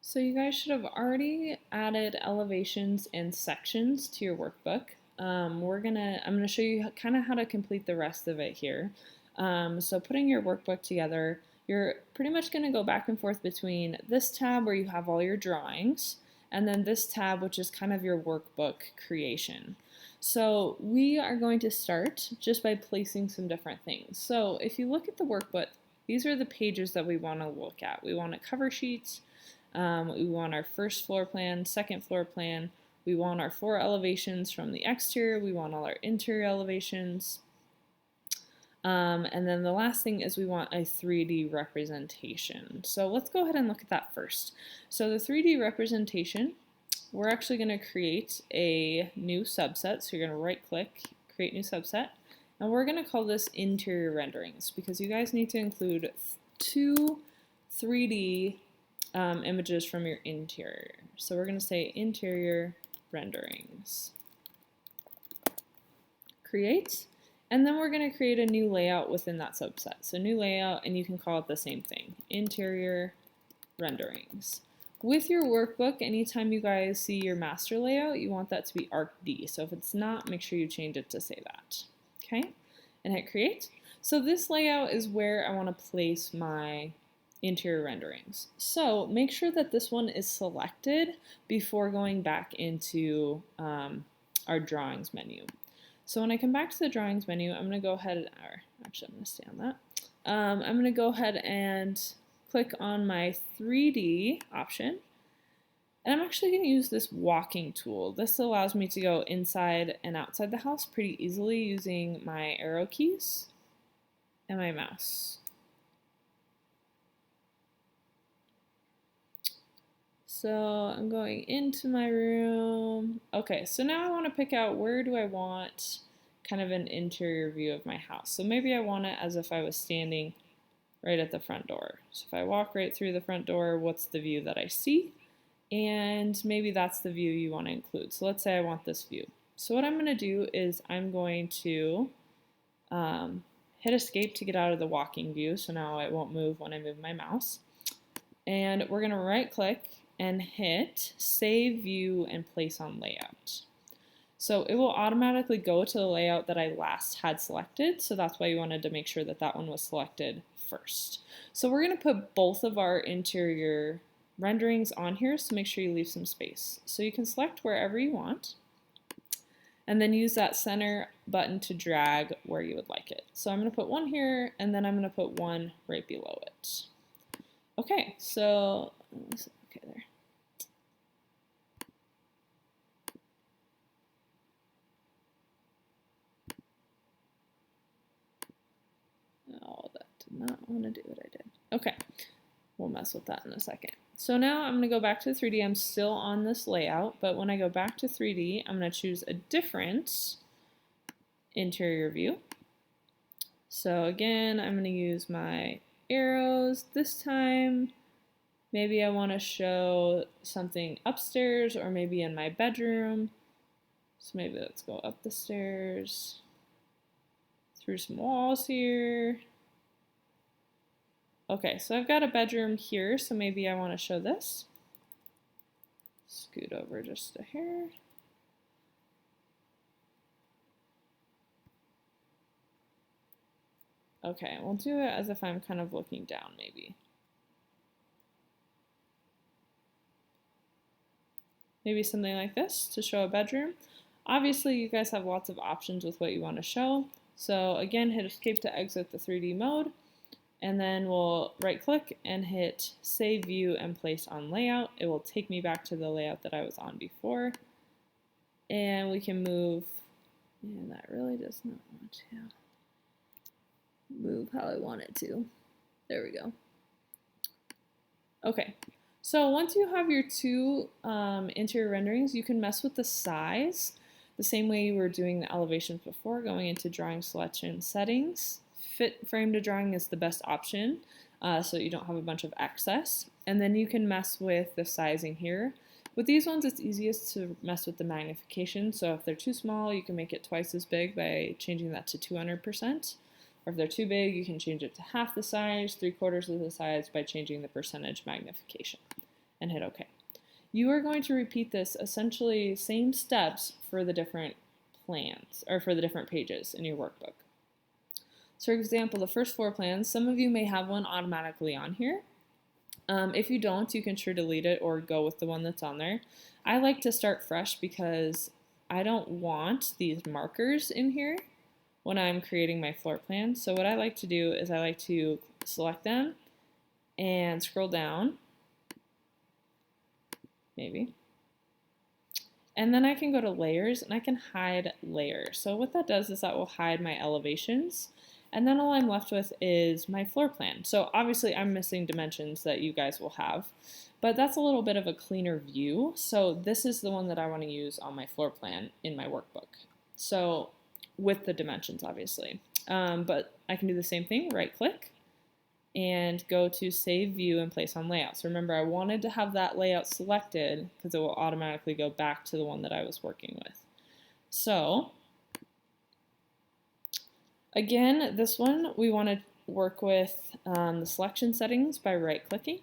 So you guys should have already added elevations and sections to your workbook. I'm gonna show you kind of how to complete the rest of it here. So putting your workbook together, you're pretty much gonna go back and forth between this tab where you have all your drawings, and then this tab which is kind of your workbook creation. So we are going to start just by placing some different things. So if you look at the workbook, these are the pages that we want to look at. We want a cover sheet. We want our first floor plan, second floor plan. We want our floor elevations from the exterior. We want all our interior elevations. And then the last thing is we want a 3D representation. So let's go ahead and look at that first. So the 3D representation, we're actually going to create a new subset. So you're going to right click, create new subset. And we're going to call this interior renderings because you guys need to include two 3D images from your interior. So we're going to say interior renderings. Create. And then we're going to create a new layout within that subset. So new layout, and you can call it the same thing, interior renderings. With your workbook, anytime you guys see your master layout, you want that to be ArcD. So if it's not, make sure you change it to say that. Okay, and hit create. So this layout is where I want to place my interior renderings. So make sure that this one is selected before going back into our drawings menu. So when I come back to the drawings menu, I'm going to go ahead, or actually I'm going to stay on that. I'm going to go ahead and click on my 3D option. And I'm actually going to use this walking tool. This allows me to go inside and outside the house pretty easily using my arrow keys and my mouse. So I'm going into my room. Okay, so now I want to pick out where do I want kind of an interior view of my house. So maybe I want it as if I was standing right at the front door. So if I walk right through the front door, what's the view that I see? And maybe that's the view you want to include. So let's say I want this view. So what I'm going to do is I'm going to hit escape to get out of the walking view. So now it won't move when I move my mouse. And we're going to right click and hit save view and place on layout. So it will automatically go to the layout that I last had selected. So that's why you wanted to make sure that that one was selected first. So we're going to put both of our interior renderings on here, so make sure you leave some space. So you can select wherever you want and then use that center button to drag where you would like it. So I'm going to put one here and then I'm going to put one right below it. Okay, so okay there. Oh, that did not want to do what I did. Okay, we'll mess with that in a second. So now I'm going to go back to 3D. I'm still on this layout, but when I go back to 3D, I'm going to choose a different interior view. So again, I'm going to use my arrows this time. Maybe I want to show something upstairs or maybe in my bedroom. So maybe let's go up the stairs, through some walls here. Okay, so I've got a bedroom here, so maybe I want to show this. Scoot over just a hair. Okay, we'll do it as if I'm kind of looking down maybe. Maybe something like this to show a bedroom. Obviously, you guys have lots of options with what you want to show. So again, hit escape to exit the 3D mode. And then we'll right click and hit save view and place on layout. It will take me back to the layout that I was on before. And we can move, and that really does not want to move how I want it to. There we go. Okay, so once you have your two interior renderings, you can mess with the size the same way you were doing the elevations before, going into drawing selection settings. Fit frame to drawing is the best option so you don't have a bunch of excess. And then you can mess with the sizing here. With these ones, it's easiest to mess with the magnification. So if they're too small, you can make it twice as big by changing that to 200%. Or if they're too big, you can change it to half the size, 3/4 of the size by changing the percentage magnification. and hit OK. You are going to repeat this essentially same steps for the different plans or for the different pages in your workbook. So for example, the first floor plans, some of you may have one automatically on here. If you don't, you can sure delete it or go with the one that's on there. I like to start fresh because I don't want these markers in here when I'm creating my floor plan. So what I like to do is I like to select them and scroll down, maybe. And then I can go to layers and I can hide layers. So what that does is that will hide my elevations. And then all I'm left with is my floor plan. So obviously I'm missing dimensions that you guys will have, but that's a little bit of a cleaner view. So this is the one that I want to use on my floor plan in my workbook. So with the dimensions, obviously. But I can do the same thing, right click, and go to Save View and Place on Layout. So remember, I wanted to have that layout selected because it will automatically go back to the one that I was working with. So again, this one, we want to work with the selection settings by right-clicking.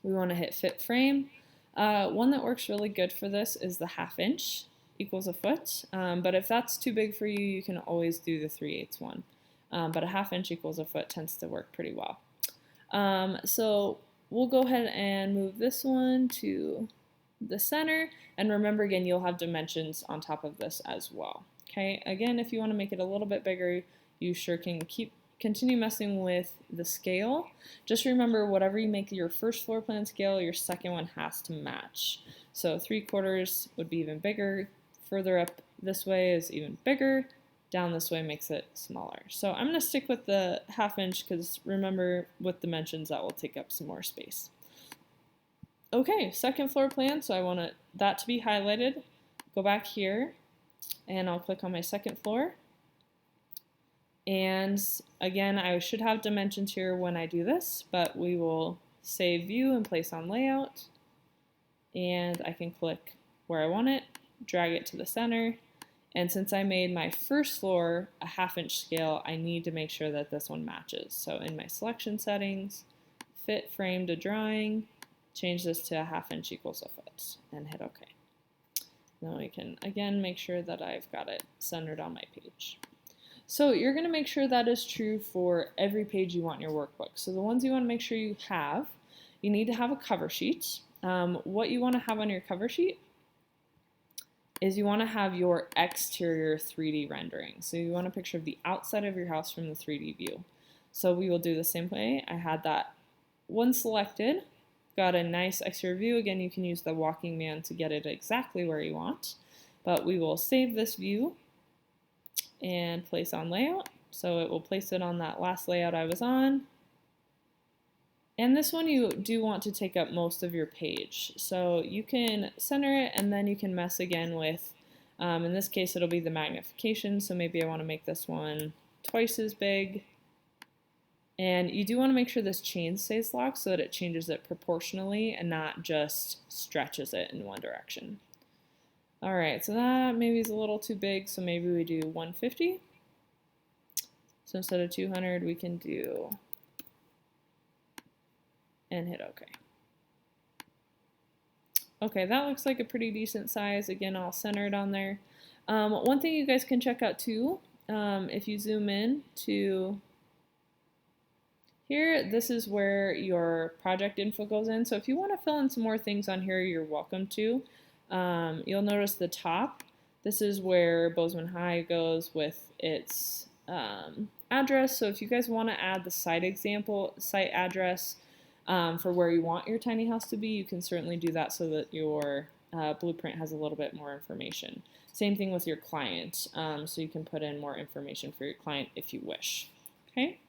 We want to hit Fit Frame. One that works really good for this is the 1/2 inch equals a foot. But if that's too big for you, you can always do the 3/8 one. But a 1/2 inch equals a foot tends to work pretty well. So we'll go ahead and move this one to the center. And remember, again, you'll have dimensions on top of this as well. Okay, again, if you want to make it a little bit bigger, you sure can continue messing with the scale. Just remember, whatever you make your first floor plan scale, your second one has to match. So 3/4 would be even bigger. Further up this way is even bigger. Down this way makes it smaller. So I'm going to stick with the 1/2 inch because remember, with dimensions, that will take up some more space. Okay, second floor plan. So I want that to be highlighted. Go back here and I'll click on my second floor. And again, I should have dimensions here when I do this, but we will save view and place on layout. And I can click where I want it, drag it to the center. And since I made my first floor a 1/2 inch scale, I need to make sure that this one matches. So in my selection settings, fit frame to drawing, change this to a 1/2 inch equals a foot and hit OK. Now we can again make sure that I've got it centered on my page. So you're going to make sure that is true for every page you want in your workbook. So the ones you want to make sure you have, you need to have a cover sheet. What you want to have on your cover sheet is you want to have your exterior 3D rendering. So you want a picture of the outside of your house from the 3D view. So we will do the same way. I had that one selected, got a nice exterior view. Again, you can use the walking man to get it exactly where you want, but we will save this view and place on layout. So it will place it on that last layout I was on. And this one you do want to take up most of your page. So you can center it and then you can mess again with, in this case it'll be the magnification. So maybe I want to make this one twice as big. And you do want to make sure this chain stays locked so that it changes it proportionally and not just stretches it in one direction. All right, so that maybe is a little too big, so maybe we do 150. So instead of 200, we can do, and hit OK. Okay, that looks like a pretty decent size. Again, I'll center it on there. One thing you guys can check out too, if you zoom in to here, this is where your project info goes in. So if you want to fill in some more things on here, you're welcome to. You'll notice the top. This is where Bozeman High goes with its address. So if you guys want to add the site address for where you want your tiny house to be, you can certainly do that so that your blueprint has a little bit more information. Same thing with your client. So you can put in more information for your client if you wish. Okay.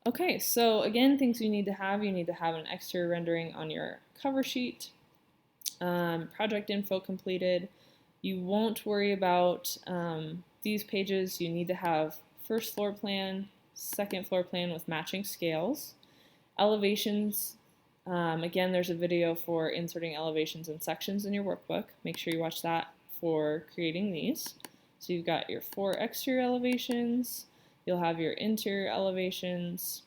Okay, so again, things you need to have an exterior rendering on your cover sheet, project info completed. You won't worry about these pages. You need to have first floor plan, second floor plan with matching scales. Elevations, again, there's a video for inserting elevations and sections in your workbook. Make sure you watch that for creating these. So you've got your 4 exterior elevations. You'll have your interior elevations,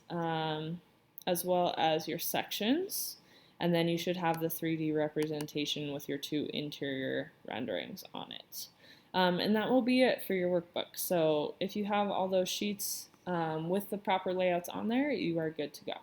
as well as your sections. and then you should have the 3D representation with your two interior renderings on it. And that will be it for your workbook. So if you have all those sheets with the proper layouts on there, you are good to go.